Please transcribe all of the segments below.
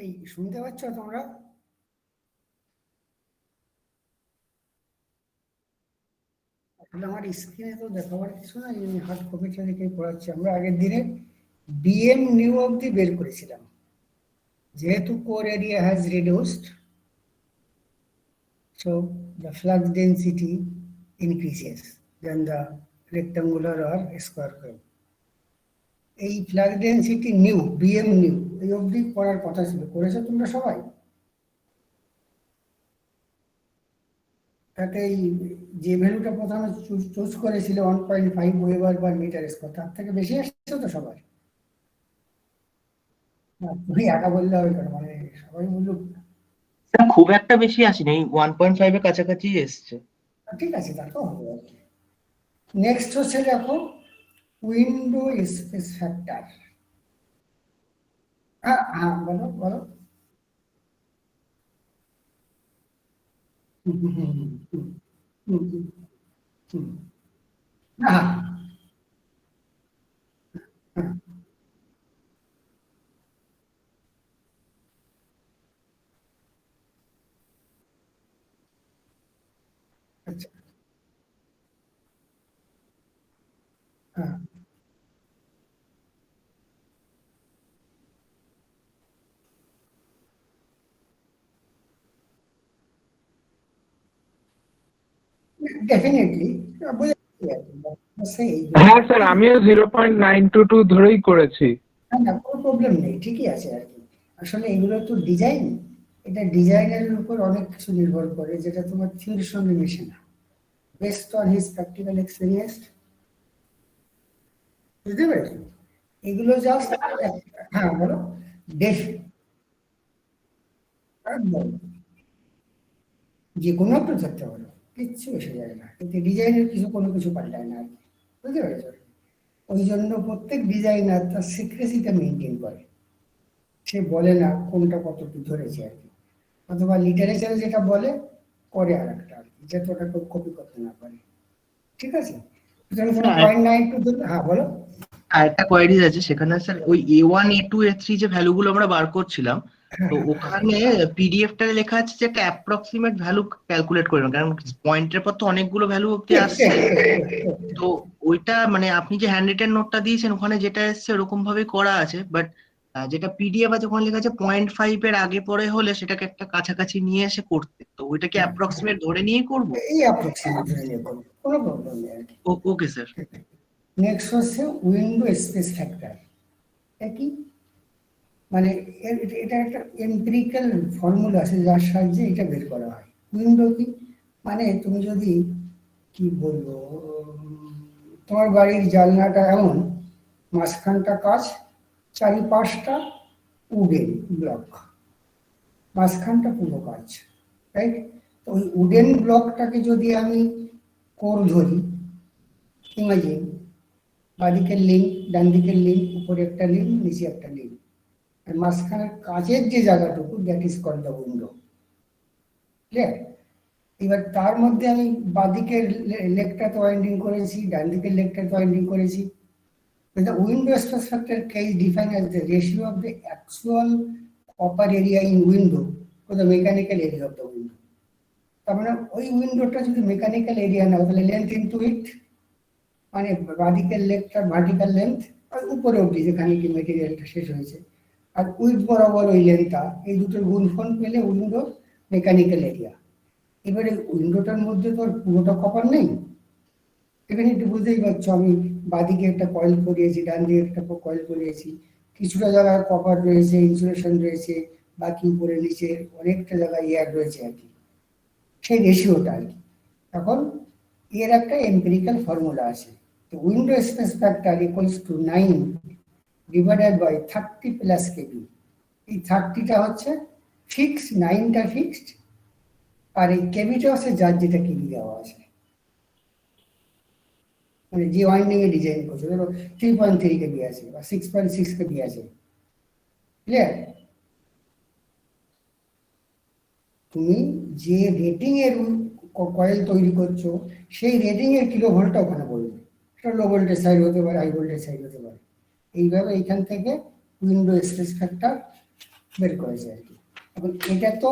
এই শুনতে পাচ্ছ তোমরা? আসলে আমার স্ক্রিনে তো দেখাবার কিছু নাই, আমি হার্ড কপিটা দেখে পড়াচ্ছি। আমরা আগের দিনে বিএম নিউ অব্দি বের করেছিলাম। যেহেতু core area has reduced, so the flux density increases than the rectangular or square wave. এই ফ্লাক্স ডেন্সিটি নিউ, বিএম নিউ, এই অবধি পড়ার কথা ছিল। করেছো তোমরা সবাই? তাতে এই যে ভ্যালুটা প্রথমে চুজ করেছিল 1.5 ওয়েবার পার মিটার স্কোয়ার, তার থেকে বেশি আসছে তো সবার? না, তুমি একা বললে হবে কেন, মানে সবাই বললো। স্যার খুব একটা বেশি আসেনি, 1.5 এর কাছাকাছি এসছে। ঠিক আছে, তা তো হবে আর কি। নেক্সট হচ্ছে দেখো, উইন্ডো স্পেস ফ্যাক্টর। হ্যাঁ হ্যাঁ, বলো বলো। হুম, হুম, হুম, হুম, হুম, হুম, হুম। হ্যাঁ, হ্যাঁ, আচ্ছা, হ্যাঁ। ডেফিনেটলি বুঝেছি আর কি। সেই হ্যাঁ স্যার, আমিও 0.922 ধরেই করেছি। না না, কোনো প্রবলেম নেই, ঠিকই আছে আর কি। আসলে এগুলো তো ডিজাইন, এটা ডিজাইনের উপর অনেক কিছু নির্ভর করে, যেটা তোমার থিওরির সঙ্গে মেশে না। Based on his practical experience, বুঝতে পেরেছো? এগুলো জাস্ট, হ্যাঁ বলো। ডেফ, একদম যে কোনো একটা থাকতে পারো, কিচ্ছু এসে যায় না, কিন্তু ডিজাইনের কিছু কোনো কিছু পাল্টায় না আর কি। বুঝতে পেরেছো? ওই জন্য প্রত্যেক ডিজাইনার তার সিক্রেসিটা মেনটেন করে। সে বলে না কোনটা কতটুকু ধরেছে আর কি, অথবা লিটারেচারে যেটা বলে করে আর একটা আর কি, যাতে ওটা কেউ কপি করতে না পারে। ঠিক আছে? সুতরাং কোনো স্যার পয়েন্ট নাইন টু ধরলে, হ্যাঁ বলো। আরেকটা কোয়ারিজ আছে, সেখানে স্যার ওই A1 A2 A3 যে ভ্যালুগুলো আমরা বার করছিলাম, হ্যাঁ তো হ্যাঁ ওখানে পিডিএফটা লেখা আছে যে একটা অ্যাপ্রক্সিমেট ভ্যালু ক্যালকুলেট করবেন, কারণ পয়েন্টের পর তো অনেকগুলো ভ্যালু অব্দি ঠিক ঠিক আসছে। ঠিক ঠিক। তো ওইটা মানে আপনি যে হ্যান্ড রিটেন নোটটা দিয়েছেন ওখানে যেটা এসছে ওরকম ভাবে করা আছে, বাট যেটা পিডিএফ আছে ওখানে লেখা আছে 0.5 এর আগে পরে হলে সেটাকে একটা কাছাকাছি নিয়ে এসে করতে, তো ওইটা কি অ্যাপ্রক্সিমেট ধরে নিয়ে করবো? এই অ্যাপ্রক্সিমেট ধরে নিয়ে করবো, কোনো প্রবলেম নেই আর কি। Okay sir. নেক্সট হচ্ছে উইন্ডো স্পেস ফ্যাক্টর। একই, মানে এটা একটা এমপিরিক্যাল ফর্মুলা আছে যার সাহায্যে এটা বের করা হয়। উইন্ডো কি, মানে তুমি যদি, কি বলবো, তোমার বাড়ির জানলাটা এমন, মাঝখানটা কাঁচ, চারিপাশটা উডেন ব্লক, মাঝখানটা পুরো কাঁচ, রাইট? তো ওই উডেন ব্লকটাকে যদি আমি কোর ধরি, ইমাজিন, বাঁদিকের লিঙ্ক, ডান দিকের লিঙ্ক, উপরে একটা লিঙ্ক, নিচে একটা লিঙ্ক, আর মাঝখানের কাঁচের যে জায়গাটুকু, that is called the window. Clear? এবার তার মধ্যে আমি বাঁদিকের লেগটাতে ওয়াইন্ডিং করেছি, ডান দিকের লেগটাতে ওয়াইন্ডিং করেছি। The window stress factor is defined as the ratio of the actual copper area in window to the mechanical area of the window. তার মানে ওই উইন্ডোটা যদি মেকানিক্যাল এরিয়া নাও, তাহলে লেন্থ ইনটু উইডথ, মানে বাঁদিকের লেগটার ভার্টিক্যাল লেন্থ আর উপরে অবধি যেখানে কি মেটেরিয়ালটা শেষ হয়েছে, আর উইডথ বরাবর ওই লেন্থটা, এই দুটোর গুণফল পেলে উইন্ডো মেকানিক্যাল এরিয়া। এবারে উইন্ডোটার মধ্যে তো আর পুরোটা কপার নেই, এখানে একটু বুঝতেই পারছো, আমি বাঁদিকে একটা কয়েল করিয়েছি, ডান দিকে একটা কয়েল করিয়েছি, কিছুটা জায়গায় কপার রয়েছে, ইনসুলেশন রয়েছে, বাকি উপরে নিচে অনেকটা জায়গায় এয়ার রয়েছে আর কি, সেই রেশিওটা আর কি। এখন এর একটা এম্পিরিক্যাল ফর্মুলা আছে, তো window space factor equals to 9 divided by 30 plus KB. এই 30টা হচ্ছে ফিক্সড, 9টা ফিক্সড, আর এই কেবিটা হচ্ছে যার যেটা কেবি দেওয়া আছে, মানে যে ওয়াইন্ডিং এ ডিজাইন করছে, ধরো 3.3 কেবি আছে বা 6.6 কেবি আছে। ক্লিয়ার? তুমি যে রেটিং এর কয়েল তৈরি করছো, সেই রেটিং এর কিলো ভোল্টটা ওখানে বলবে। সেটা লো ভোল্টেজ সাইড হতে পারে, হাই ভোল্টেজ সাইড হতে পারে। এইভাবে এইখান থেকে উইন্ডো স্পেস ফ্যাক্টর বের করেছে আর কি। এখন এটা তো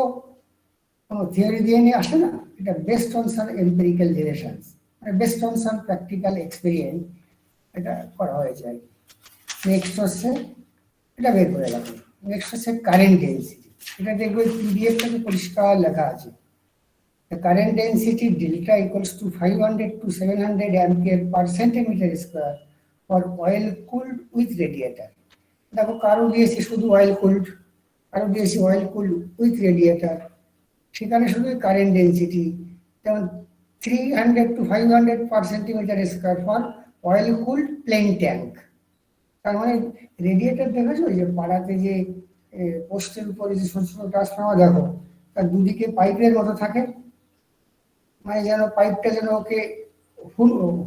কোনো থিওরি দিয়ে নিয়ে আসে না, এটা based on some empirical relations, মানে based on some practical experience এটা করা হয়েছে আর কি। নেক্সট হচ্ছে এটা বের করে রাখুন। নেক্সট হচ্ছে কারেন্ট ডেন্সিটি। এটা দেখবে পিডিএফটাতে পরিষ্কার লেখা আছে, the current density delta equals to 500 to 700 ampere per centimeter square for oil cooled with radiator. দেখো কারো দিয়েছি শুধু অয়েল কুলড, কারো দিয়েছি অয়েল কুলড উইথ রেডিয়েটার, সেখানে শুধু কারেন্ট ডেন্সিটি যেমন 300 to 500 per centimeter square for oil cooled plain tank। তার মানে রেডিয়েটার দেখেছো ওই যে পাড়াতে যে পোস্টের উপরে যে ছোট ছোট ট্রান্সফর্মার দেখো, তার দুদিকে পাইপের মতো থাকে, মানে যেন পাইপটা যেন ওকে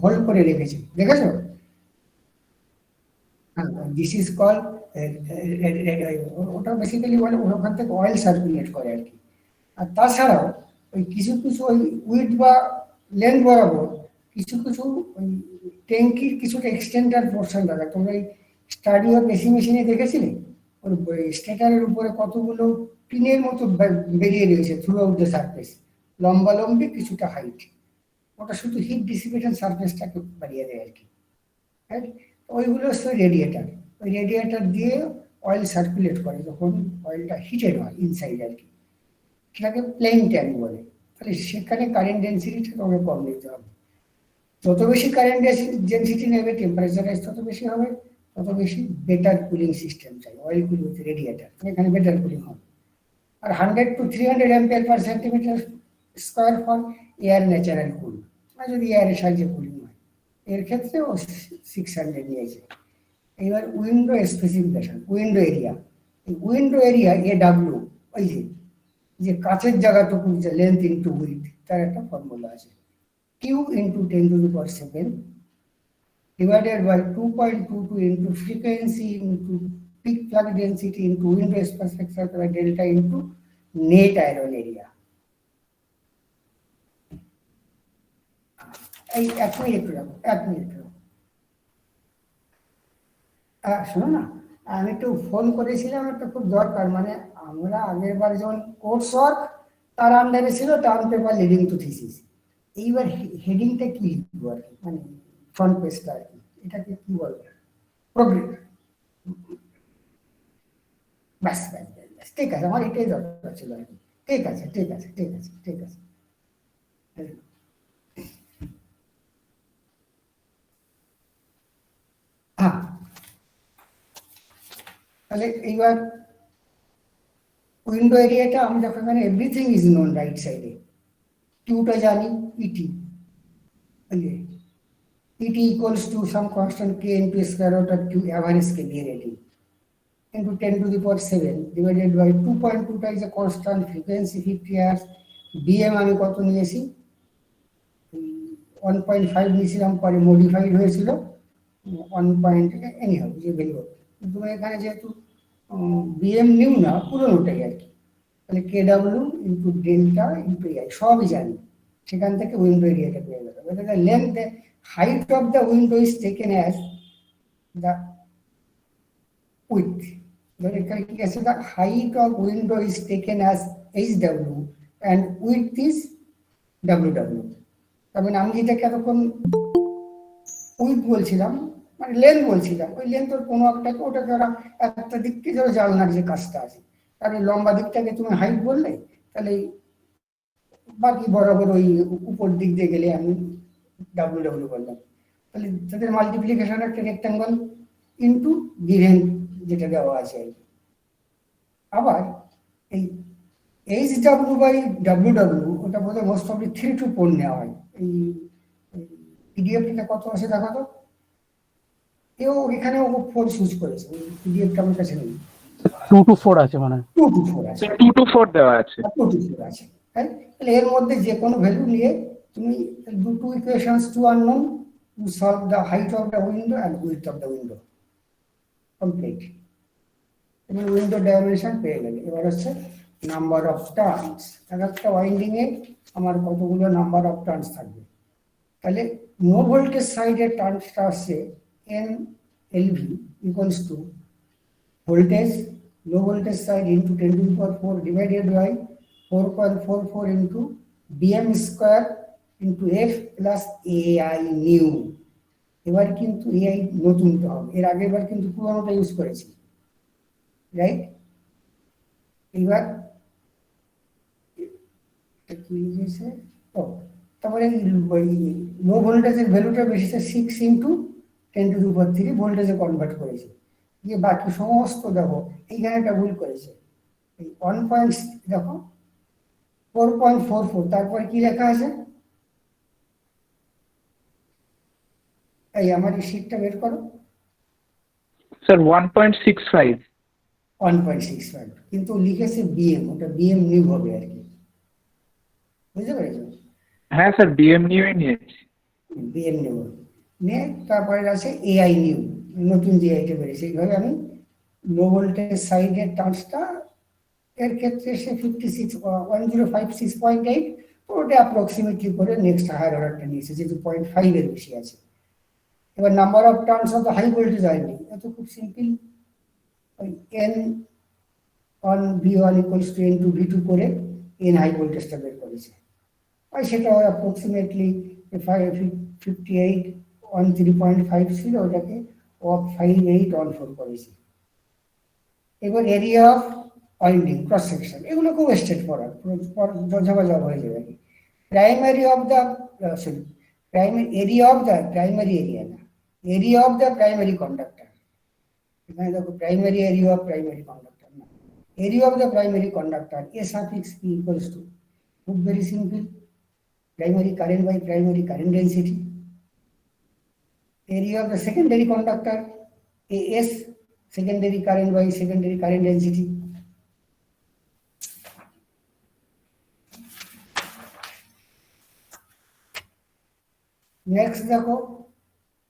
হোল করে রেখেছে, দেখেছো? দিস ইজ কল, ওটা বেসিক্যালি বলে ওখান থেকে অয়েল সার্কুলেট করে আর কি। আর তাছাড়াও ওই কিছু কিছু ওই উইথ বা লেন্থ বরাবর কিছু কিছু ওই ট্যাঙ্কির কিছুটা এক্সটেন্ডার পোর্শন থাকে। তোমরা এই স্টাডি অফ এসি মেশিনে দেখেছিলে ওই স্টেটারের উপরে কতগুলো পিনের মতো বেরিয়ে রয়েছে থ্রু আউট দ্য সারফেস, লম্বা লম্বি কিছুটা হাইট, ওটা শুধু হিট ডিসিপেশন সারফেসটাকে বাড়িয়ে দেয় আর কি। ওইগুলো হচ্ছে রেডিয়েটার, ওই রেডিয়েটার দিয়ে অয়েল সার্কুলেট করে যখন অয়েলটা হিটেড হয় ইনসাইড আর কি, সেটাকে প্লেন ট্যাঙ্ক বলে। তাহলে সেখানে কারেন্ট ডেন্সিটিটা তোমাকে কম নিতে হবে। যত বেশি কারেন্ট ডেন্সিটি নেবে টেম্পারেচার রাইজ তত বেশি হবে, তত বেশি বেটার কুলিং সিস্টেম চাই, অয়েল কুল উইথ রেডিয়েটার, এখানে বেটার কুলিং হবে। আর 100 to 300 ampere per centimeter square for air natural cool, মানে যদি এয়ারের সাহায্যে কুলিং হয়, এর ক্ষেত্রে ও 600 নিয়েছে। এবার উইন্ডো স্পেসিফিকেশন, উইন্ডো এরিয়া, এই উইন্ডো এরিয়া AW, ওই যে কাছের জায়গাটুকু যে লেন্থ ইন্টু উইথ, তার একটা ফর্মুলা আছে, Q into 10 to the power 7 divided by 2.22 into frequency into peak plug density into window space factor by delta into net iron area। এই 1 মিনিট রাখো, 1 মিনিট রাখো। শোনো না, আমি একটু ফোন করেছিলাম, একটা খুব দরকার, মানে আমরা আগের বার যখন কোর্স ওয়ার্ক তার আন্ডারে ছিল term paper leading to thesis, এইবার হেডিংটা কি লিখবো আর কি, মানে ফ্রন্ট পেজটা আর কি, এটাকে কি বলবো, প্রোগ্রেস। ব্যাস ব্যাস ব্যাস, ঠিক আছে, আমার এটাই দরকার ছিল আর কি। ঠিক আছে ঠিক আছে ঠিক আছে ঠিক আছে। হ্যাঁ, তাহলে এইবার উইন্ডো এরিয়াটা আমি যখন এখানে এভরিথিং ইজ নোন রাইট সাইডে, কিউটা জানি ET, ET equals to some constant K into square root of Q average কে দিয়ে রেডি into 10 to the power 7 divided by 2.2 is a constant frequency 50 Hz, BM আমি কত নিয়েছি 1.5 নিয়েছিলাম, পরে মডিফাইড হয়েছিল 1. এনিহাউ যে ভ্যালু, কিন্তু এখানে যেহেতু BM নিউ না পুরোনোটাই আর কি, তাহলে KW into delta into I সবই জানি, সেখান থেকে উইন্ডো এরিয়াটা পেয়ে গেল। the length, the height of the window is taken as the width, the height of window is taken as HW and width is WW। তবে আমি যেটাকে এতক্ষণ উইথ বলছিলাম মানে লেন্থ বলছিলাম, ওই লেন্থের কোনো একটাকে ওটাকে ওরা একটা দিক থেকে ধরো জানলার যে কাজটা আছে, তাহলে লম্বা দিকটাকে তুমি হাইট বললে, তাহলে বাকি বরাবর ওই উপর দিক দিয়ে গেলে আমি WW বললাম, তাহলে তাদের মাল্টিপ্লিকেশন একটা রেক্টাঙ্গল ইন্টু গিভেন যেটা দেওয়া আছে। আবার এই HW বাই WW ওটা বোধহয় মোস্ট অফলি 3 to 4 নেওয়া হয়। এই পিডিএফটা কত আছে দেখা তো, এও এখানেও 4 চুজ করেছে, পিডিএফটা আমার কাছে নেই, 2 to 4 আছে মানে 2 to 4 আছে, 2 to 4 দেওয়া আছে, 2 to 4 আছে। তাহলে এর মধ্যে যে কোনো ভ্যালু নিয়ে তুমি two equations two unknown to solve the height of the window and width of the window complete, তুমি উইন্ডো ডাইমেনশন পেয়ে গেলে। এবার হচ্ছে নাম্বার অফ টার্নস, একটা ওয়াইন্ডিং এ আমার কতগুলো নাম্বার অফ টার্নস থাকবে, তাহলে নো ভোল্টেজ সাইডের টার্নসটা আসছে NLV equals to voltage low voltage side into 10 to the power 4 divided by 4.44 into bm square into f plus ai new. এবার কিন্তু এআই নতুনটা হবে, এর আগের বার কিন্তু পুরোনোটা ইউজ করেছি, রাইট? এবার কি হয়েছে, ও তারপরে লো ভোল্টেজের ভ্যালুটা বেশি 6 ইন্টু 10 টু দি পাওয়ার 3 ভোল্টেজে কনভার্ট করেছি। দিয়ে বাকি সমস্ত দেখো এইখানে একটা ভুল করেছে, এই 1. দেখো 4.44, তারপরে কি লেখা আছে, এই আমার এই শীটটা বের করো। স্যার 1.65। 1.65, কিন্তু লিখেছে বিএম, ওটা বিএম নিউ হবে আর কি, বুঝতে পেরেছো? হ্যাঁ স্যার, বিএম নিউই নিয়েছি। বিএম নিউ নিয়ে তারপরে আছে এআই নিউ, নতুন যে আইটা বেরিয়েছে। এইভাবে আমি লো ভোল্টেজ সাইডের টার্মসটা, এর ক্ষেত্রে সে 1056.8, ওটা অ্যাপ্রক্সিমেটলি করে নেক্সট হায়ার অর্ডারটা নিয়েছে, যেহেতু 0.5 এর বেশি আছে। এবার number of turns of the high voltage আইডিং, এত খুব সিম্পল, ওই n on V1 equals to n to V2 করে n হাই ভোল্টেজটা বের করেছে, আর সেটা অ্যাপ্রক্সিমেটলি 58 on 3.5 ছিল, ওটাকে 58 on 4 করেছি। এবার area of winding cross section, এগুলো খুব স্ট্রেট জবাজব হয়ে যাবে। Primary of the sorry primary area of the primary area না, area of the primary conductor. এখানে দেখো primary area of primary conductor না, area of the primary conductor A suffix P equals to, খুব very simple, primary current by primary current density. Area of the secondary conductor AS, secondary current by secondary current density. Next দেখো,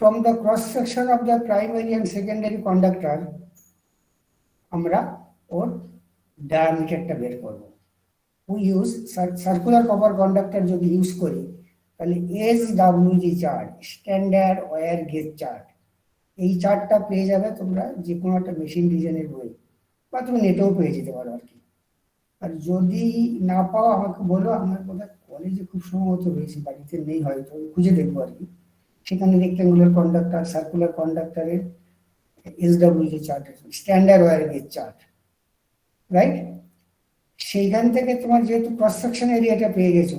from the cross section of the primary and secondary conductor আমরা ওর ডায়ামিটারটা বের করব। we use circular copper conductor যদি use করি তাহলে SWG chart, standard wire gauge chart, এই চার্টটা পেয়ে যাবে তোমরা যে কোনো একটা মেশিন ডিজাইনের বই, বা তুমি নেটেও পেয়ে যেতে পারো আর কি। আর যদি না পাও আমাকে বলো, আমার বোধহয় কলেজে খুব সম্ভবত রয়েছে, বাড়িতে নেই হয়তো, খুঁজে দেখবো আর কি। সেখানে রেক্ট্যাঙ্গুলার কন্ডাক্টর, সার্কুলার কন্ডাক্টরের SWG chart, standard wire gauge chart, right? সেইখান থেকে তোমার যেহেতু ক্রস সেকশন এরিয়াটা পেয়ে গেছো,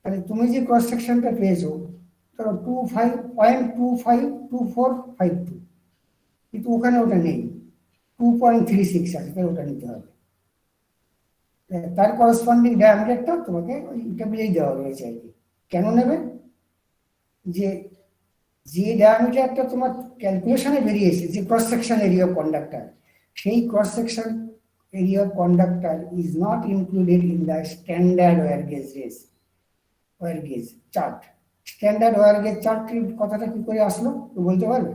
তাহলে তুমি যে ক্রস সেকশনটা পেয়েছো ধরো 25.252452, কিন্তু ওখানে ওটা নেই, 2.36 আছে, তাই ওটা নিতে হবে। তার করসপন্ডিং ডায়ামিটারটা তোমাকে ওই টেবিলেই দেওয়া রয়েছে আর কি। কেন নেবে, যে ডায়ামিটারটা তোমার ক্যালকুলেশনে বেরিয়েছে, যে cross section area of conductor, সেই cross section area of conductor is not included in the standard wire gauge chart. Standard wire gauge চার্টের কথাটা কি করে আসলো তো বলতে পারবে,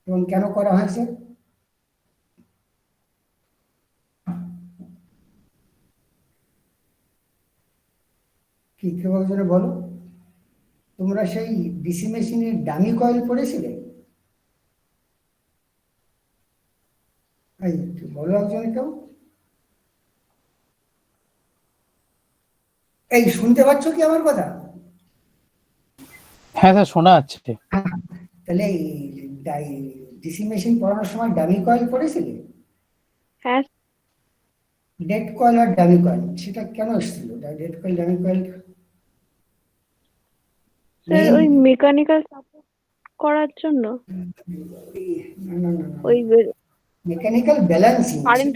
এবং কেন করা হয়েছে? কি কেউ একজনে বলো, তোমরা সেই ডিসি মেশিনের ডামি কয়েল পড়েছিলে? বলো একজনে কেউ। এই শুনতে পাচ্ছ কি আমার কথা? হ্যাঁ স্যার, শোনা যাচ্ছে। তাহলে ডিসি মেশিন পড়ানোর সময় ডামি কয়েল পড়েছিলে? হ্যাঁ ডেড কয়েল আর ডামি কয়েল, সেটা কেন এসেছিল dead coil dummy coil? Sir, ওই মেকানিক্যাল সাপোর্ট করার জন্য, ওই mechanical balancing, current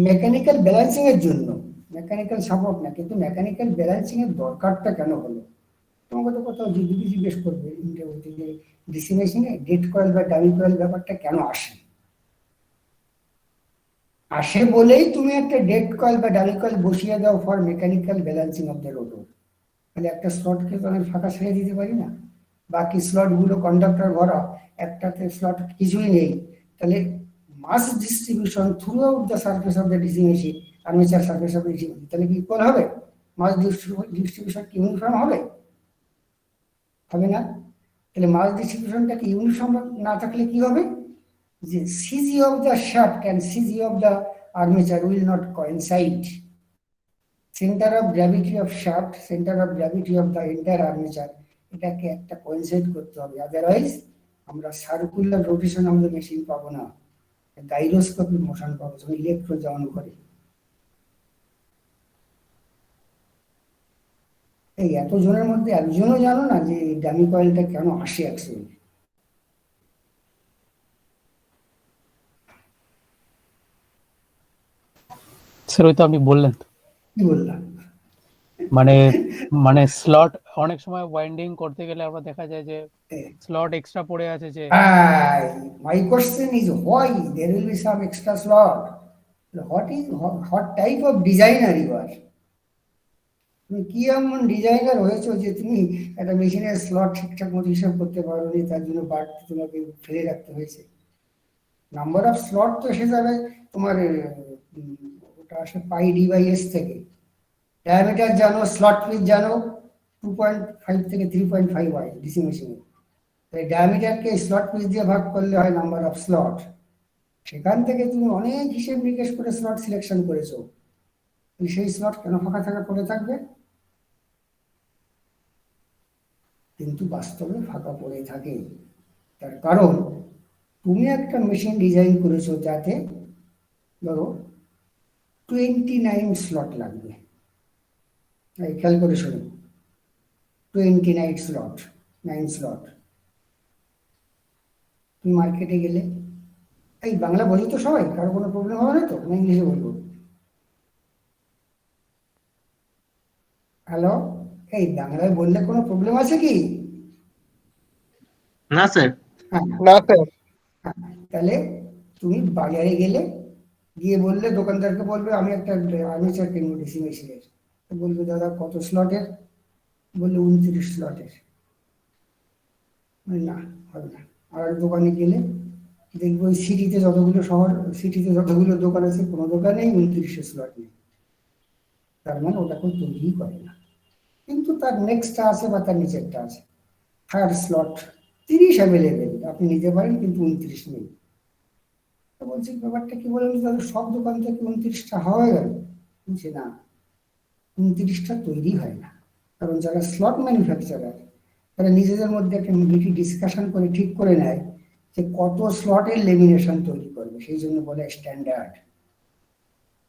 mechanical balancing এর জন্য, মেকানিক্যাল সাপোর্ট না। কিন্তু মেকানিক্যাল ব্যালেন্সিং এর দরকারটা কেন হলো তোমাকে তো কোথাও যদি জিজ্ঞেস করবে ইন্টারভিউতে, যে ডিসি মেশিনে ডেড কয়েল বা ডামি কয়েল ব্যাপারটা কেন আসে বলেই তুমি একটা ডেড কয়েল বা ডামি কয়েল বসিয়ে দাও for mechanical balancing of the rotor. তাহলে একটা স্লটকে তো আমি ফাঁকা ছেড়ে দিতে পারি না, বাকি স্লট গুলো কন্ডাক্টর ভরা, একটাতে স্লট কিছুই নেই, তাহলে mass distribution throughout the surface of the DC machine, armature surface of DC machine, তাহলে কি ইকুয়াল হবে? মাস ডিস্ট্রিবিউশন কি ইউনিফর্ম হবে? হবে না। তাহলে মাস ডিস্ট্রিবিউশনটা কি ইউনিফর্ম না থাকলে কি হবে? the CG of the shaft and CG of the armature will not coincide. Center of gravity of shaft, center of gravity of the entire armature, এটাকে একটা কোইনসাইড করতে হবে, আদারওয়াইজ আমরা সার্কুলার রোটেশন আমাদের মেশিন পাবো না, গাইরোস্কোপিক মোশন পাবো, যখন ইলেকট্রন যেমন করে। এই এতজনের মধ্যে একজনও জানো না যে ডামি কয়েলটা কেন আসে অ্যাকচুয়ালি? স্যার ওই তো আপনি বললেন তো। কি বললাম? মানে মানে স্লট অনেক সময় ওয়াইন্ডিং করতে গেলে আমরা দেখা যায় যে স্লট এক্সট্রা পড়ে আছে যে My question is why there will be some extra slot? What type of designer you are? তুমি কি এমন ডিজাইনার হয়েছো যে তুমি একটা মেশিনের স্লট ঠিকঠাক মতো হিসাব করতে পারোনি, তার জন্য বাড়তি তোমাকে ফেলে রাখতে হয়েছে? নাম্বার অফ স্লট তো এসে যাবে তোমার ওটা আসে পাই ডিভাইএস থেকে। ডায়ামিটার জানো, স্লট পিচ জানো 2.5 থেকে 3.5 হয় ডিসি মেশিনে। তাই ডায়ামিটারকে স্লট পিচ দিয়ে ভাগ করলে হয় নাম্বার অফ স্লট। সেখান থেকে তুমি অনেক হিসেব নিকেশ করে স্লট সিলেকশন করেছো, সেই স্লট কেন ফাঁকা থাকা পড়ে থাকবে? কিন্তু বাস্তবে ফাঁকা পড়ে থাকে। তার কারণ তুমি একটা মেশিন ডিজাইন করেছো যাতে ধরো 29 স্লট লাগবে, খেয়াল করে শোনো, 29 স্লট, 9 স্লট। তুমি মার্কেটে গেলে, এই বাংলা বলি তো সবাই, কারো কোনো প্রবলেম হবে না তো? আমি ইংলিশে বলবো। হ্যালো, এই বাংলায় বললে কোনো প্রবলেম আছে কি? না স্যার। হ্যাঁ, না স্যার। তাহলে তুমি বাজারে গেলে, গিয়ে বললে, দোকানদারকে বলবে আমি একটা আর্মেচার কিনবো ডিসি মেশিনের। তো বলবে দাদা কত স্লটের? বললে 29 স্লটের। না, হবে না। আর দোকানে গেলে দেখবো ওই সিটিতে যতগুলো শহর, সিটিতে যতগুলো দোকান আছে কোনো দোকানেই 29 স্লট নেই। তার মানে ওটা কেউ তৈরি করে না। কিন্তু তার নেক্সটটা আছে বা তার নিচেরটা আছে, থার্ড স্লট 30 অ্যাভেলেবেল, আপনি নিতে পারেন, কিন্তু 29 নেই। তো বলছি ব্যাপারটা কি বলেন, তাহলে সব দোকান থেকে 29টা হয়ে গেল? বলছি না, 29টা তৈরি হয় না। কারণ যারা স্লট ম্যানুফ্যাকচারার তারা নিজেদের মধ্যে একটা মিটি ডিসকাশন করে ঠিক করে নেয় যে কত স্লটের লেমিনেশন তৈরি করবে, সেই জন্য বলে স্ট্যান্ডার্ড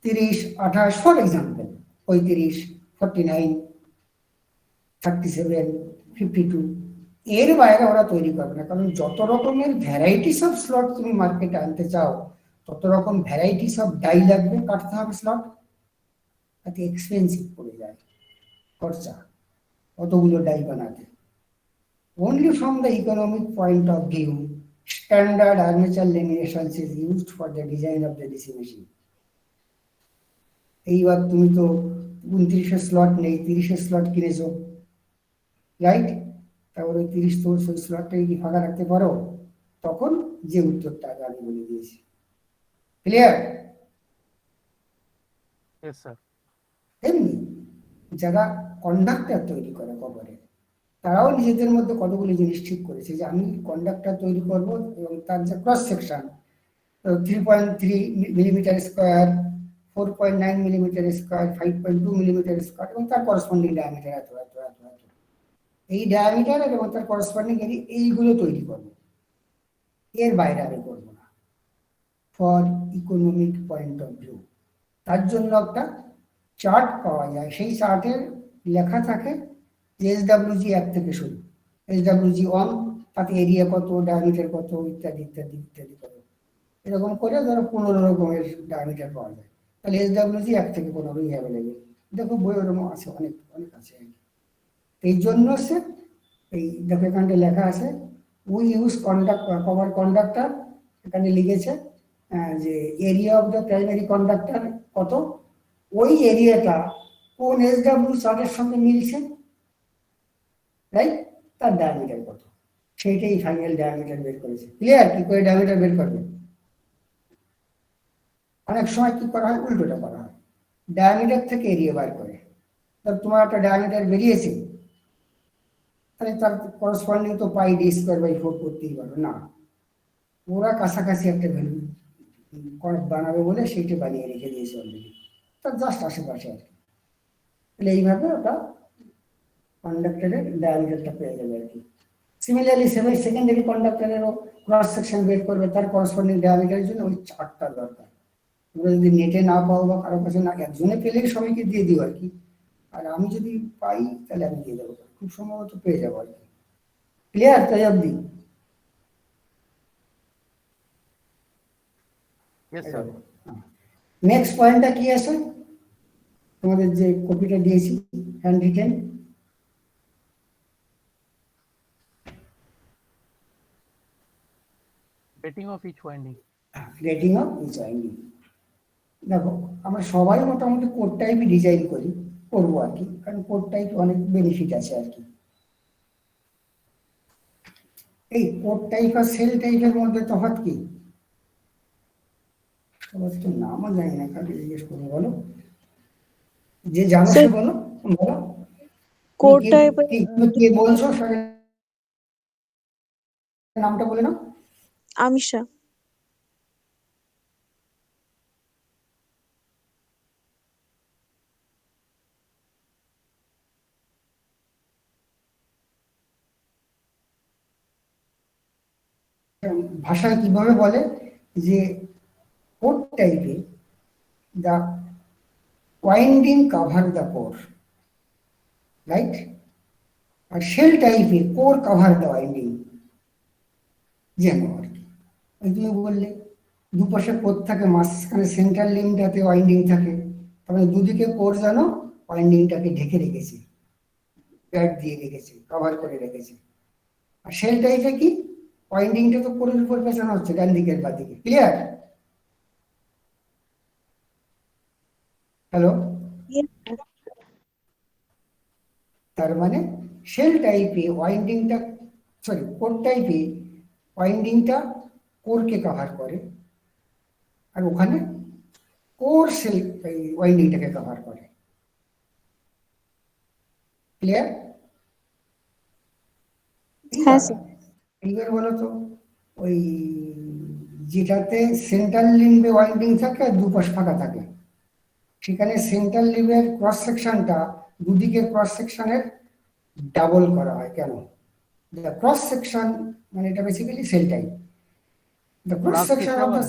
30, 28 ফর এক্সাম্পল, 35, 49, 37, 52, এর বাইরে ওরা তৈরি করবে না। কারণ যত রকমের ভ্যারাইটিস অফ স্লট তুমি মার্কেটে আনতে চাও, তত রকম ভ্যারাইটিস অফ ডাই লাগবে, কাটতে হবে স্লট, তাতে এক্সপেন্সিভ পড়ে যায় খরচা অতগুলো ডাই বানাতে। Only from the economic point of view, standard armature laminations is used for the design of the DC machine. এইবার তুমি তো 29 স্লট নেই, 30 স্লট কিনেছো, রাইট? তারপরে 30 তো সেই স্লটটাই কি ফাঁকা রাখতে পারো? তখন যে উত্তরটা আগে আমি বলে দিয়েছি। ক্লিয়ার? Yes sir. তেমনি যারা কন্ডাক্টর তৈরি করে কভারে, তারাও নিজেদের মধ্যে কতগুলি জিনিস ঠিক করেছে যে আমি কন্ডাক্টর তৈরি করব এবং তার যে cross section 3.3 millimetre square, 4.9 millimetre square, 5.2 millimetre square এবং তার করসপন্ডিং ডায়ামিটার এত এত এত এত, এই ডায়ামিটার এবং তার করসপন্ডিং এইগুলো তৈরি করব, এর বাইরে আমি করবো না, for economic point of view. তার জন্য একটা চার্ট পাওয়া যায়, সেই চার্টের লেখা থাকে SWG 1 থেকে শুরু, SWG 1, তাতে এরিয়া কত, ডায়ামিটার কত, ইত্যাদি ইত্যাদি ইত্যাদি কত, এরকম করে ধরো 15 রকমের ডায়ামিটার পাওয়া যায়। তাহলে SWG 1 থেকে 15 অ্যাভেলেবেল। দেখো বই ওরকম আছে, অনেক অনেক আছে। এই জন্য সে এই দেখো এখানে লেখা আছে উই ইউজ কভার কন্ডাক্টর, এখানে লিখেছে যে area of the primary conductor কত, ওই এরিয়াটা কোন SW চার্টের সঙ্গে মিলছে, রাইট? তার ডায়ামিটার কত, সেইটাই ফাইনাল ডায়ামিটার বের করেছে। ক্লিয়ার? কি করে ডায়ামিটার বের করবে? অনেক সময় কি করা হয়, উল্টোটা করা হয়, ডায়ামিটার থেকে এরিয়া বার করে। তোমার একটা ডায়ামিটার বেরিয়েছে, তাহলে তার করসপন্ডিং তো পাই ডি স্কোয়ার বাই 4 করতেই পারো না, ওরা কাছাকাছি একটা ভ্যালু বানাবে বলে সেইটা বানিয়ে রেখে দিয়েছে অলরেডি, তার জাস্ট আশেপাশে আর কি। তাহলে এইভাবে ওটা কন্ডাক্টরের ডায়ামিটারটা পেয়ে যাবে আর কি। সিমিলারলি সেকেন্ডারি কন্ডাক্টরেরও ক্রস সেকশন বের করবে, তার করসপন্ডিং ডায়ামিটারের জন্য ওই চার্টটা দরকার। তোমরা যদি নেটে না পাও বা কারো কাছে না, একজনে পেলেই সবাইকে দিয়ে দিও আর কি। আর আমি যদি পাই তাহলে আমি দিয়ে দেবো, খুব সম্ভবত পেয়ে যাবো আর কি। ক্লিয়ার তাই অব্দি? Yes, sir. নেক্সট পয়েন্টটা কি আছে তোমাদের যে কপিটা দিয়েছি handwritten? Rating of each winding. Rating of each winding. দেখো আমরা সবাই মোটামুটি কোড টাইপই ডিজাইন করবো আর কি, কারণ কোড টাইপ অনেক বেনিফিট আছে আর কি। এই কোড টাইপ আর সেল টাইপের মধ্যে তফাৎ কি? সবার তো নামও জানি না, কাকে জিজ্ঞেস করবো বলো, যে জানো সে বলো। বলো কোড টাইপ কে বলছো, নামটা বলে নাও। আমিষা। ভাষায় কিভাবে বলে যে কোড টাইপে the winding cover the core, right? আর শেল টাইপে কোর কভার the winding, যেন আর কি। ওই তুমি বললে দুপাশে কোর থাকে, মাঝখানে সেন্ট্রাল লিঙ্কটাতে ওয়াইন্ডিং থাকে, তাহলে দুদিকে কোর যেন ওয়াইন্ডিংটাকে ঢেকে রেখেছে, প্যাড দিয়ে রেখেছে, কভার করে রেখেছে। আর শেল টাইপে কি, ওয়াইন্ডিংটা তো কোরের উপর পেছানো হচ্ছে ডান দিকের বা দিকে। ক্লিয়ার? হ্যালো? তার মানে শেল টাইপে ওয়াইন্ডিংটা, সরি কোর টাইপে ওয়াইন্ডিংটা কোরকে কভার করে, আর ওখানে কোর সেল ওয়াইন্ডিংটাকে কভার করে। ক্লিয়ার? হ্যাঁ স্যার। এইবার বলো তো, ওই যেটাতে সেন্ট্রাল লিম্বে ওয়াইন্ডিং থাকে আর দুপাশ ফাঁকা থাকে, সেখানে সেন্ট্রাল লিম্বের ক্রস সেকশনটা দুদিকে ক্রস সেকশনের ডাবল করা হয় কেন? The cross section, মানে এটা basically sell type. The cross section of the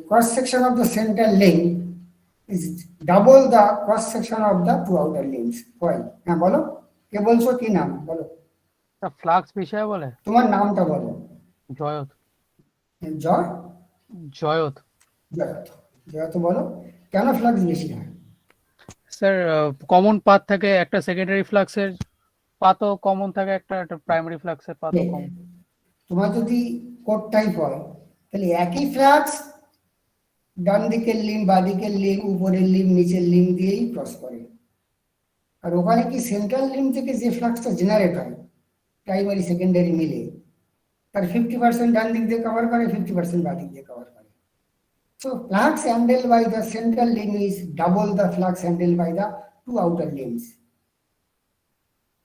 cross section of the central link is double the cross section of the two outer links. Why? হ্যাঁ বলো, কে বলছো, কি নাম বলো? ফ্লাক্স বিষয়ে বলে। তোমার নামটা বলো। জয়ত। জয়? জয়ত। জয়ত। জয়ত বলো, কেন ফ্লাক্স বেশি হয়? স্যার কমন পাথ থাকে, একটা সেকেন্ডারি ফ্লাক্সের পাথও কমন থাকে, একটা প্রাইমারি ফ্লাক্সের পাথও কমন। তোমার যদি কোড টাইপ হয় তাহলে একই ফ্লাক্স ডান দিকের লিম্ব, বাঁ দিকের লিম্ব, উপরের লিম্ব, নিচের লিম্ব দিয়েই ক্রস করে। আর ওখানে কি সেন্ট্রাল লিম্ব থেকে যে ফ্লাক্সটা জেনারেট হয় প্রাইমারি সেকেন্ডারি মিলে, তার 50% ডান দিক দিয়ে কভার করে, 50% বাঁ দিক দিয়ে কভার করে। So flux handle by the central limb is double the flux handle by the two outer limbs.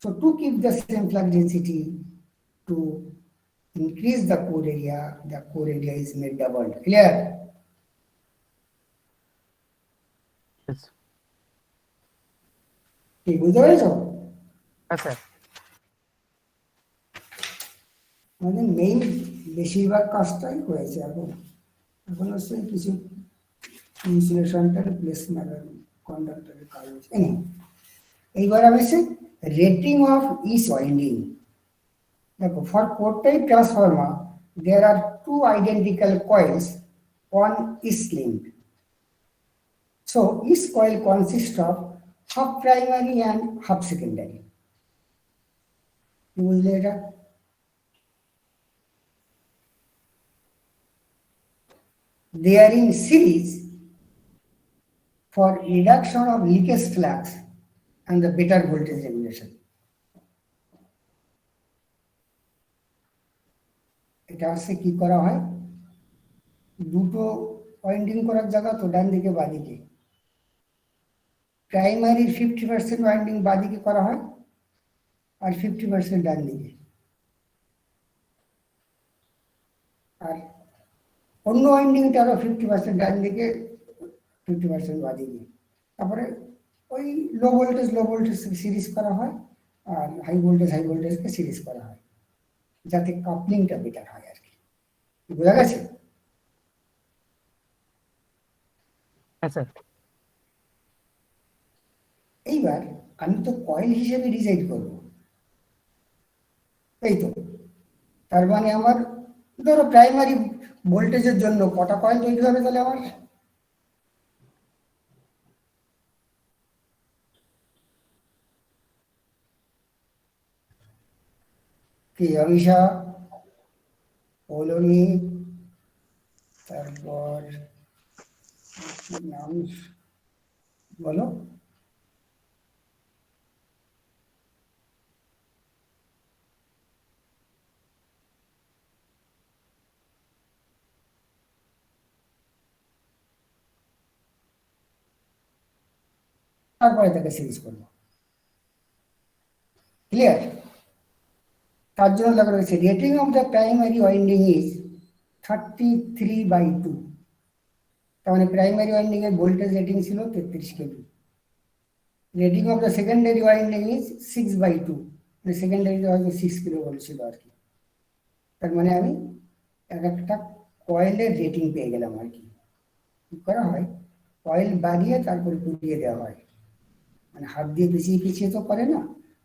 So to keep the same flux density, to increase the core area is made doubled. Clear? Yes. কি বুঝতে পেরেছো? হ্যাঁ sir. আমাদের main বেশিরভাগ কাজটাই হয়েছে এখন। এখন হচ্ছে কিছু ইনসুলেশনটা রিপ্লেসমেন্ট কন্ডাক্টরের কাজ হচ্ছে। এইবার আমি রেটিং অফ ইচ ওয়াইন্ডিং। দেখো, for core type transformer there are two identical coils, one is linked. So each coil consists of half primary and half secondary. বুঝলে এটা? They are in series for reduction of leakage flux and the better voltage regulation. এটা হচ্ছে কি করা হয়, দুটো winding করার জায়গা তো ডান দিকে বাঁ দিকে, প্রাইমারি 50% ওয়াইন্ডিং বাঁ দিকে করা হয় আর 50% ডান দিকে। অন্য ওয়াইন্ডিংটা আরো 50% ডান দিকে, 50% বাঁ দিকে। তারপরে ওই লো ভোল্টেজ সিরিজ করা হয়, আর হাই ভোল্টেজকে সিরিজ করা হয়, যাতে কাপলিংটা বেটার হয় আর কি। বোঝা গেছে? হ্যাঁ স্যার। এইবার আমি তো কয়েল হিসেবে ডিজাইন করব, এই তো। তার মানে আমার ধরো প্রাইমারি ভোল্টেজের জন্য কটা কয়েল তৈরি হবে তাহলে আমার? কি অমিশা, পৌলমী, তারপর নাম বলো? তারপরে তাকে সিরিজ করবো। ক্লিয়ার? তার জন্য লেখা রয়েছে rating of the primary winding is 33/2। তার মানে প্রাইমারি ওয়াইন্ডিং এর ভোল্টেজ রেটিং ছিল 33 kV. Rating of the secondary winding is 6/2, মানে সেকেন্ডারিতে হয়তো 6 কিলো ভোল্ট ছিল আর কি। তার মানে আমি এক একটা কয়েলের রেটিং পেয়ে গেলাম আর কি। কি করা হয়, কয়েল বাড়িয়ে তারপরে ঘুরিয়ে দেওয়া হয়, মানে হাত দিয়ে পিছিয়ে তো করে না,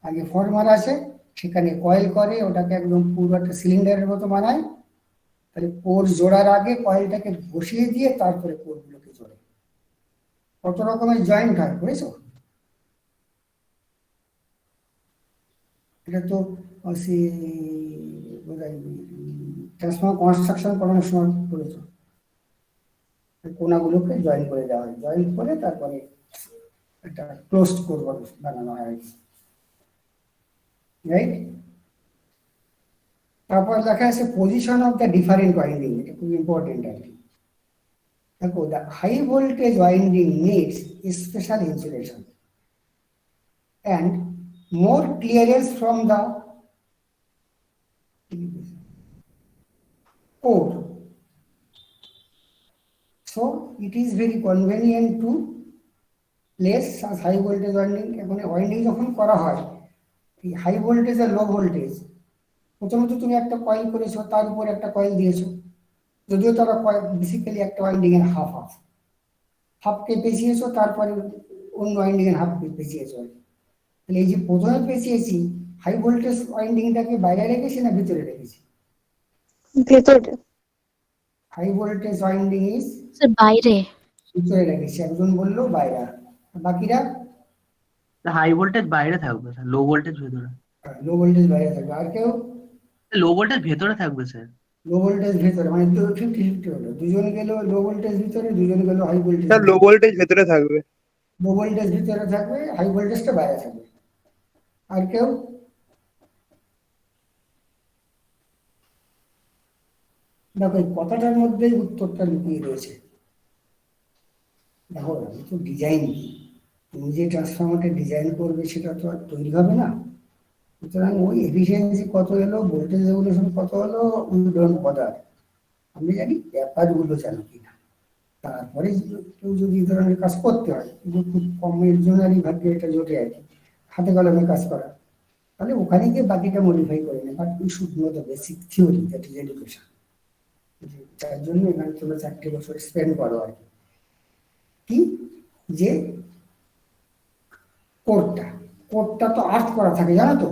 আগে ফরমার আছে, সেখানে কয়েল করে, ওটাকে একদম পুরো একটা সিলিন্ডারের মতো বানায়। তাহলে কোর জোড়ার আগে কয়েলটাকে বসিয়ে দিয়ে তারপরে কোরগুলোকে জোড়ে। কত রকমের জয়েন্ট হয়, বুঝেছো? এটা তো ট্রান্সফর্মার কনস্ট্রাকশন করানোর সময় করেছো, কোনাগুলোকে জয়েন করে দেওয়া হয়, জয়েন করে তারপরে একটা ক্লোজড কোর বানানো হয় আর কি, রাইট? তারপর লেখা আছে position of the different winding, এটা খুব ইম্পর্টেন্ট আর কি। দেখো, the high voltage winding needs special insulation and more clearance from the core. So it is very convenient to place as high voltage winding. এখন winding যখন করা হয়, এই হাই ভোল্টেজ আর লো ভোল্টেজ, প্রথমত তুমি একটা কয়েল করেছো, তার উপর একটা কয়েল দিয়েছো, যদিও তারা কয়েল বেসিক্যালি একটা ওয়াইন্ডিং এর হাফকে পেঁচিয়েছো, তারপরে অন্য ওয়াইন্ডিং এর হাফ পেঁচিয়েছো। তাহলে এই যে প্রথমে পেঁচিয়েছি, হাই ভোল্টেজ ওয়াইন্ডিংটাকে বাইরে রেখেছি না ভিতরে রেখেছি? ভেতরে। High voltage winding is sir বাইরে। ভিতরে রেখেছি, একজন বললো বাইরে, বাকিরা? হাই ভোল্টেজ বাইরে থাকবে স্যার, লো ভোল্টেজ ভেতরে। লো ভোল্টেজ বাইরে থাকবে। আর কেউ? লো ভোল্টেজ ভেতরে থাকবে স্যার। লো ভোল্টেজ ভেতরে, মানে 50-50 হলো, দুজন গেল লো ভোল্টেজ ভিতরে, দুজন গেল high voltage. Sir low voltage ভেতরে থাকবে। লো ভোল্টেজ ভিতরে থাকবে, হাই ভোল্টেজটা বাইরে থাকবে। আর কেউ? দেখো, এই কথাটার মধ্যেই উত্তরটা লুকিয়ে রয়েছে। দেখো, আমি তো ডিজাইন, তুমি যে ট্রান্সফরমারটা ডিজাইন করবে সেটা তো আর তৈরি হবে না, সুতরাং ওই এফিসিয়েন্সি কত এলো, ভোল্টেজ রেগুলেশন কত হলো, উই ডোন্ট বদার। আমি জানি ব্যাপারগুলো জানো কিনা। তারপরে কেউ যদি এই ধরনের কাজ করতে হয়, কিন্তু খুব কমের জনেরই ভাগ্যে এটা জোটে আর কি, হাতে কলমে কাজ করা, তাহলে ওখানে গিয়ে বাকিটা মডিফাই করে নেয়। But we should know the basic theory, that is education. তার জন্য এখানে তোমরা 4টে বছর স্পেন্ড করো আর কি। কি যে কোরটা তো আর্থ করা থাকে, জানো তো?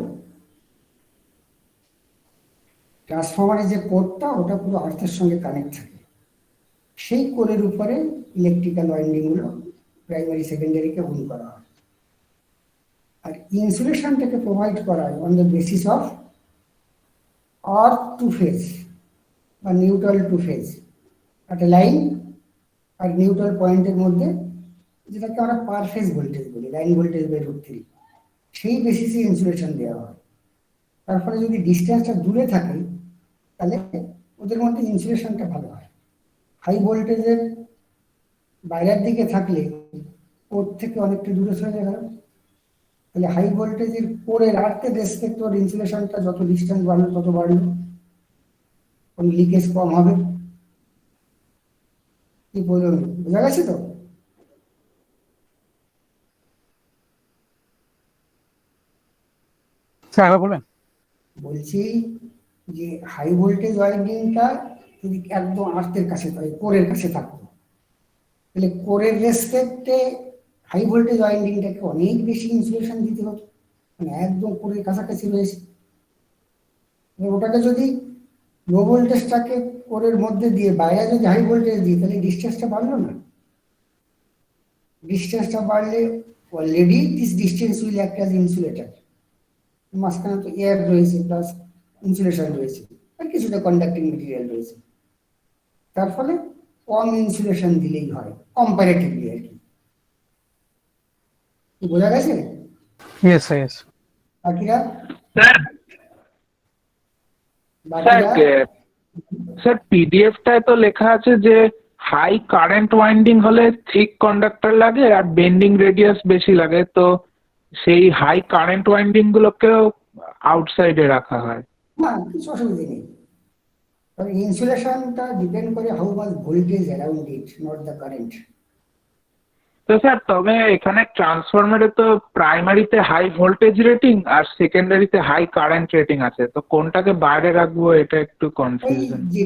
ট্রান্সফরমারের যে কোরটা, ওটা পুরো আর্থের সঙ্গে কানেক্ট থাকে। সেই কোরের উপরে ইলেকট্রিক্যাল ওয়াইন্ডিং গুলো প্রাইমারি সেকেন্ডারিকে ওন করা হয়। আর ইনসুলেশনটাকে প্রোভাইড করা হয় on the basis of earth two phase বা নিউট্রাল টু ফেজ, একটা লাইন আর নিউট্রাল পয়েন্টের মধ্যে, যেটাকে আমরা পার ফেজ ভোল্টেজ বলি, লাইন ভোল্টেজ √3, সেই বেসিসে ইনসুলেশন দেওয়া হয়। তারপরে যদি ডিস্টেন্সটা দূরে থাকে, তাহলে ওদের মধ্যে ইনসুলেশনটা ভালো হয়। হাই ভোল্টেজের বাইরের দিকে থাকলে কোর থেকে অনেকটা দূরে সরে গেল, তাহলে হাই ভোল্টেজের কোরের আর্থের রেসপেক্ট ওর ইনসুলেশনটা যত ডিস্টেন্স বাড়লো তত বাড়লো, কোন লিকেজ কম হবে। কি বলুন, বোঝা গেছে তো? স্যার একবার বলবেন? বলছি যে হাই ভোল্টেজ ওয়াইন্ডিংটা যদি একদম আর্থের কাছে থাকে, কোরের কাছে থাকতো, তাহলে কোরের রেসপেক্টে হাই ভোল্টেজ ওয়াইন্ডিংটাকে অনেক বেশি ইনসুলেশন দিতে হতো, মানে একদম কোরের কাছাকাছি রয়েছে। এবার ওটাকে যদি লো ভোল্টেজটাকে কোরের মধ্যে দিয়ে বাইরে যদি হাই ভোল্টেজ দিই, তাহলে ডিসটেন্সটা বাড়লো না? ডিসটেন্সটা বাড়লে already this distance will act as insulator. মাঝখানে তো এয়ার রয়েছে প্লাস ইনসুলেশন রয়েছে আর কিছুটা কন্ডাক্টিং মেটেরিয়াল রয়েছে, তার ফলে কম ইনসুলেশন দিলেই হয় কম্পারেটিভলি আর কি। কি বোঝা গেছে? Yes sir, yes. বাকিরা স্যার বাকিরা স্যার পিডিএফটায় তো লেখা আছে যে হাই কারেন্ট ওয়াইন্ডিং হলে থিক কন্ডাক্টর লাগে আর বেন্ডিং রেডিয়াস বেশি লাগে, তো সেই হাই কারেন্ট ওয়াইন্ডিং গুলোকেও আউটসাইডে রাখা হয়। না, কিছু অসুবিধা নেই, তবে ইনসুলেশনটা ডিপেন্ড করে how much voltage around it, not the current. তো স্যার তবে এখানে ট্রান্সফরমারে তো প্রাইমারিতে হাই ভোল্টেজ রেটিং আর সেকেন্ডারিতে হাই কারেন্ট রেটিং আছে, তো কোনটাকে বাইরে রাখবো এটা একটু ওই কনফিউশন। যে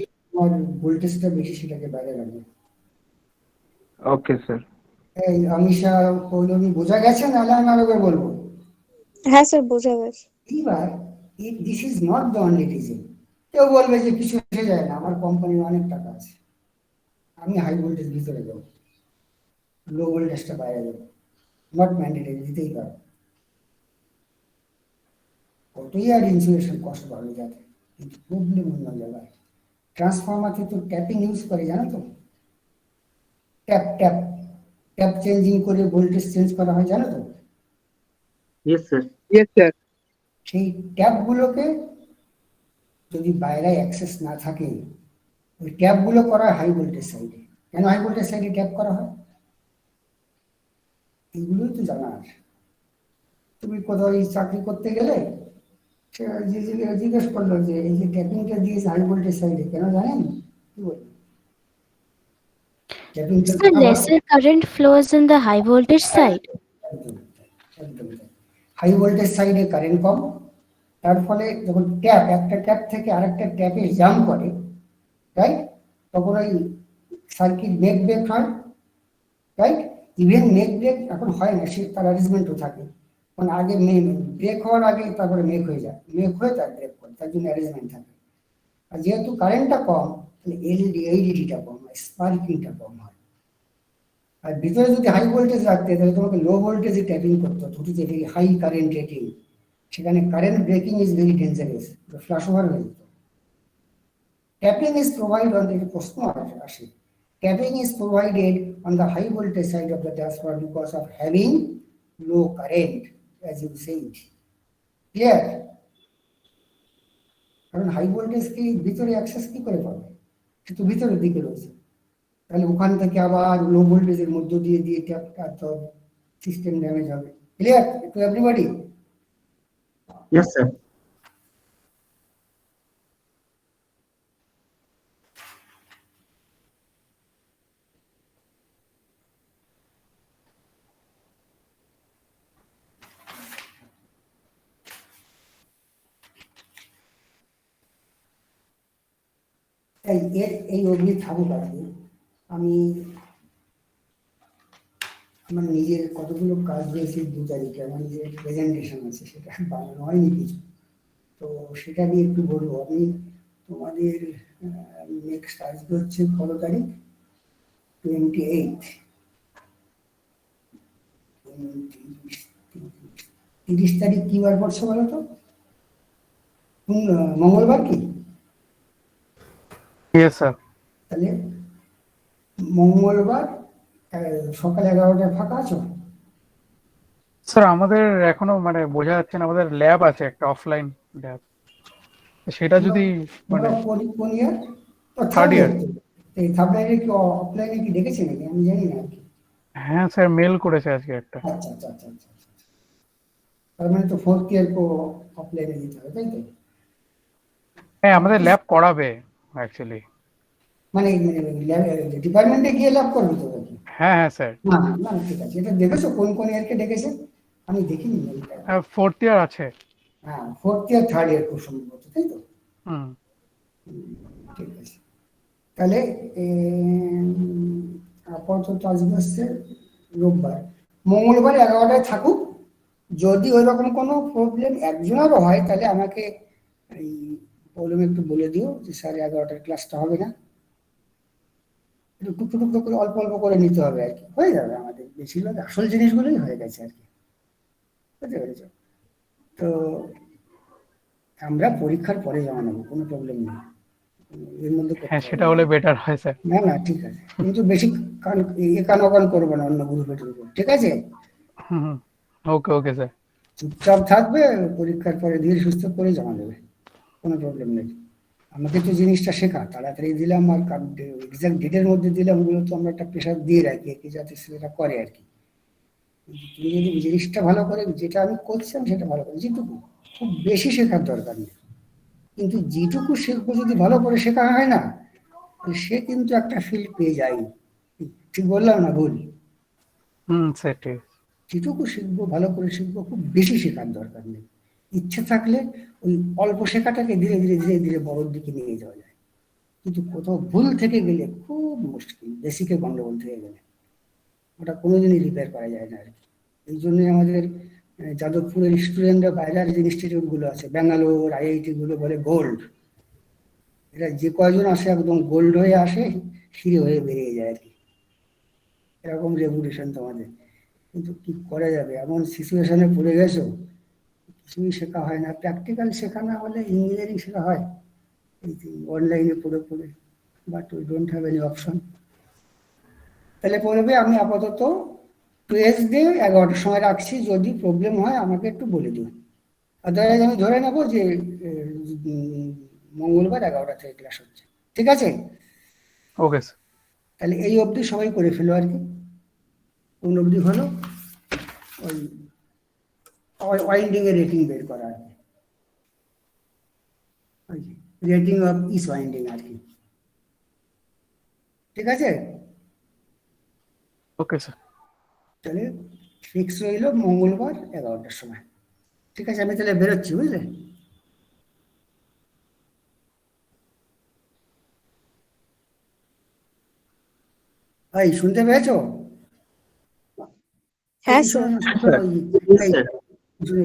ভোল্টেজটা বেশি সেটাকে বাইরে রাখবে। Okay sir. এই অমিশা পৌলমী বোঝা গেছে, নাহলে আমি আরেকবার বলবো। হ্যাঁ স্যার, বোঝা গেছে। এবার this is not the only reason. কেউ বলবে যে কিছু এসে যায় না, আমার কোম্পানির অনেক টাকা আছে, আমি হাই ভোল্টেজ ভিতরে যাবো, লো ভোল্টেজটা বাইরে যাবো, নট ম্যান্ডেটরি, দিতেই পারো। কতই আর ইনসুলেশন কস্ট বাড়বে যাতে, কিন্তু প্রবলেম অন্য জায়গায়। ট্রান্সফরমারকে তো ট্যাপিং ইউজ করে, জানো তো? ট্যাপ ট্যাপ ট্যাপ চেঞ্জিং করে ভোল্টেজ চেঞ্জ করা হয়, জানো তো? Yes sir. Yes sir. সেই ট্যাপগুলোকে যদি বাইরে অ্যাক্সেস না থাকে, ওই ট্যাপগুলো করা হয় হাই ভোল্টেজ সাইডে। কেন হাই ভোল্টেজ সাইডে ট্যাপ করা হয়? এইগুলোই তো জানার। তুমি কোথাও এই চাকরি করতে গেলে সে জিজ্ঞেস করলো যে এই যে ট্যাপিংটা দিয়েছে হাই ভোল্টেজ সাইডে, কেন জানেন? কি বলবো? ট্যাপিংটা So lesser current flows in the high voltage side. High voltage সাইডে কারেন্ট কম, তার ফলে যখন ট্যাপ একটা ট্যাপ থেকে আরেকটা ট্যাপে জাম্প করে, রাইট, তখন ওই সার্কিট নেক ব্রেক হয়, রাইট। ইভেন নেক ব্রেক এখন হয় না, সে তার অ্যারেঞ্জমেন্টও থাকে, মানে আগে ব্রেক হওয়ার আগে তারপরে মেক হয়ে যায়, মেক হয়ে তার ব্রেক করে, তার জন্য অ্যারেঞ্জমেন্ট থাকে। আর যেহেতু কারেন্টটা কম, তাহলে এইচডিটা কম হয়, স্পার্কিংটা কম হয়। আর ভিতরে যদি হাই ভোল্টেজ রাখতে, তাহলে তোমাকে লো ভোল্টেজে ট্যাপিং করতে হতো, যেটি হাই কারেন্ট রেটিং, সেখানে current breaking is very dangerous, flash over হয়ে যেত। Tapping is provide on the প্রশ্ন আসে, tapping is provided on the high voltage side of the transformer because of having low current, as you said. Clear? কারণ high voltage কি ভিতরে access কি করে পাবে, সে তো ভিতরের দিকে রয়েছে, তাহলে ওখান থেকে আবার লো ভোল্টেজের মধ্য দিয়ে দিয়ে ট্যাপটা তো সিস্টেম ড্যামেজ হবে। Clear to everybody? Yes sir. এই অবধি থাকুক আর কি। আমি আমার নিজের কতগুলো কাজ রয়েছে, 2 তারিখে আমার নিজের প্রেজেন্টেশন আছে, সেটা বানানো হয়নি কিছু, তো সেটা নিয়ে একটু বলবো। আমি তোমাদের নেক্সট আসবে হচ্ছে কত তারিখ, 28, 30 তারিখ কি বার পড়ছে বলো তো? মঙ্গলবার কি? Yes sir. তাহলে মঙ্গলবার সকাল 11টায় ফাঁকা আছো? স্যার আমাদের এখনো মানে বোঝা যাচ্ছে না, আমাদের ল্যাব আছে একটা অফলাইন ল্যাব, সেটা যদি মানে কোন ইয়ার? Third year. এই থার্ড ইয়ারে কি অফলাইনে কি দেখেছে নাকি আমি জানি না আর কি। হ্যাঁ স্যার, মেল করেছে আজকে একটা। আচ্ছা আচ্ছা আচ্ছা আচ্ছা আচ্ছা। তার মানে তো 4th ইয়ার কো অফলাইনে দিতে হবে, তাই তো? হ্যাঁ আমাদের ল্যাব করাবে অ্যাকচুয়ালি। মানে ডিপার্টমেন্টে গিয়ে লাভ করবি তো নাকি? হ্যাঁ হ্যাঁ স্যার, না না না, ঠিক আছে। এটা দেখেছো কোন কোন ইয়ারকে ডেকেছে? আমি দেখিনি এটা। ফোর্থ ইয়ার আছে। হ্যাঁ, ফোর্থ ইয়ার থার্ড ইয়ার খুব সম্ভবত, তাই তো? হুম। ঠিক আছে, তাহলে আপাতত আজকে হচ্ছে রোববার, মঙ্গলবার 11টায় থাকুক। যদি ওই রকম কোনো প্রবলেম একজনেরও হয় তাহলে আমাকে এই প্রবলেম একটু বলে দিও যে স্যার 11টার ক্লাসটা হবে না, একটু টুকরো টুকরো করে অল্প অল্প করে নিতে হবে আর কি, হয়ে যাবে আমাদের বেশিরভাগ আসল জিনিসগুলোই হয়ে গেছে আর কি, বুঝতে পেরেছো? তো আমরা পরীক্ষার পরে জমা নেবো, কোনো প্রবলেম নেই, এর মধ্যে করতে হ্যাঁ হবে সেটা না। হলে বেটার হয় স্যার। না না, ঠিক আছে, কিন্তু বেশি কান ওকান করবো না অন্য গ্রুপের উপর, ঠিক আছে? হুম। ওকে ওকে স্যার। চুপচাপ থাকবে, পরীক্ষার পরে ধীরে সুস্থ করে জমা দেবে, কোনো প্রবলেম নেই। আমাকে তো জিনিসটা শেখা, তাড়াতাড়ি দিলাম আর এক্সাক্ট ডেটের মধ্যে দিলাম, ওগুলো তো আমরা একটা প্রেশার দিয়ে রাখি আর কি, যাতে সেটা করে আর কি। কিন্তু তুমি যদি জিনিসটা ভালো করে, যেটা আমি করছিলাম সেটা ভালো করে, যেটুকু, খুব বেশি শেখার দরকার নেই, কিন্তু যেটুকু শিখবো যদি ভালো করে শেখা হয় না, তাহলে সে কিন্তু একটা ফিল পেয়ে যায়। ঠিক বললাম না ভুল? হুম স্যার ঠিক আছে। যেটুকু শিখবো ভালো করে শিখবো, খুব বেশি শেখার দরকার নেই। ইচ্ছে থাকলে ওই অল্প শেখাটাকে ধীরে ধীরে ধীরে ধীরে বড়োর দিকে নিয়ে যাওয়া যায়, কিন্তু কোথাও ভুল থেকে গেলে খুব মুশকিল, বেসিকে গন্ডগোল থেকে গেলে ওটা কোনোদিনই রিপেয়ার করা যায় না আর কি। এই জন্যই আমাদের যাদবপুরের স্টুডেন্টরা বাইরের যে ইনস্টিটিউট গুলো আছে, ব্যাঙ্গালোর আইআইটি গুলো বলে গোল্ড, এরা যে কয়জন আসে একদম গোল্ড হয়ে আসে, হিরে হয়ে বেরিয়ে যায় আর কি, এরকম রেপুটেশন তোমাদের। কিন্তু কি করা যাবে, এমন সিচুয়েশনে পড়ে গেছো, কিছুই শেখা হয় না, প্র্যাকটিক্যাল শেখা না হলে ইঞ্জিনিয়ারিং শেখা হয় এই অনলাইনে পড়ে পড়ে, but we don't have any option. তাহলে পড়বে, আমি আপাতত টুয়েসডে 11টার সময় রাখছি, যদি প্রবলেম হয় আমাকে একটু বলে দিও, আদারওয়াইজ আমি ধরে নেবো যে মঙ্গলবার 11টা থেকে ক্লাস হচ্ছে, ঠিক আছে? Okay sir. তাহলে এই অবধি সবাই করে ফেলো আর কি। কোন অবধি হলো? ওই ওয়াইন্ডিং এর রেটিং বের করা আর কি, রেটিং অফ ইস ওয়াইন্ডিং আর কি, ঠিক আছে? Okay sir. তাহলে ফিক্স রইলো মঙ্গলবার 11টার সময়, ঠিক আছে? আমি তাহলে বেরোচ্ছি, বুঝলে? ভাই শুনতে পেয়েছো? হ্যাঁ এই স্যার। স্যার, এই স্যার।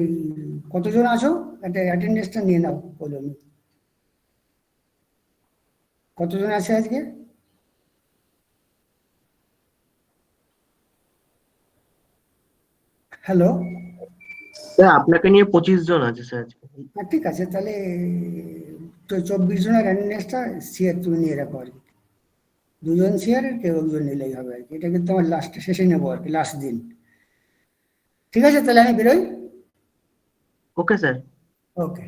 এই কতজন আছো একটা অ্যাটেন্ডেন্সটা নিয়ে নাও, বলো কতজন আছে আজকে? হ্যালো? স্যার আপনাকে নিয়ে 25 জন আছে স্যার আজকে। হ্যাঁ, ঠিক আছে, তাহলে তো 24 জনের অ্যাটেন্ডেন্সটা শেয়ার তুমি নিয়ে রাখো আর কি, দুজন শেয়ার কেউ একজন নিলেই হবে আর কি, এটা কিন্তু আমার লাস্ট শেষে নেবো আর কি, লাস্ট দিন, ঠিক আছে? তাহলে আমি বেরোই। Okay sir. ওকে।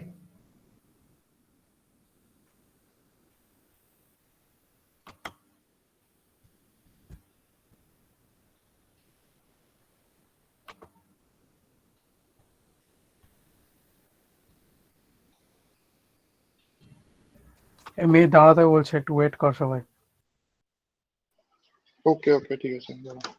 মেয়ে দাঁড়াতে বলছে, একটু ওয়েট কর সবাই। ওকে ওকে ঠিক আছে দাঁড়াও।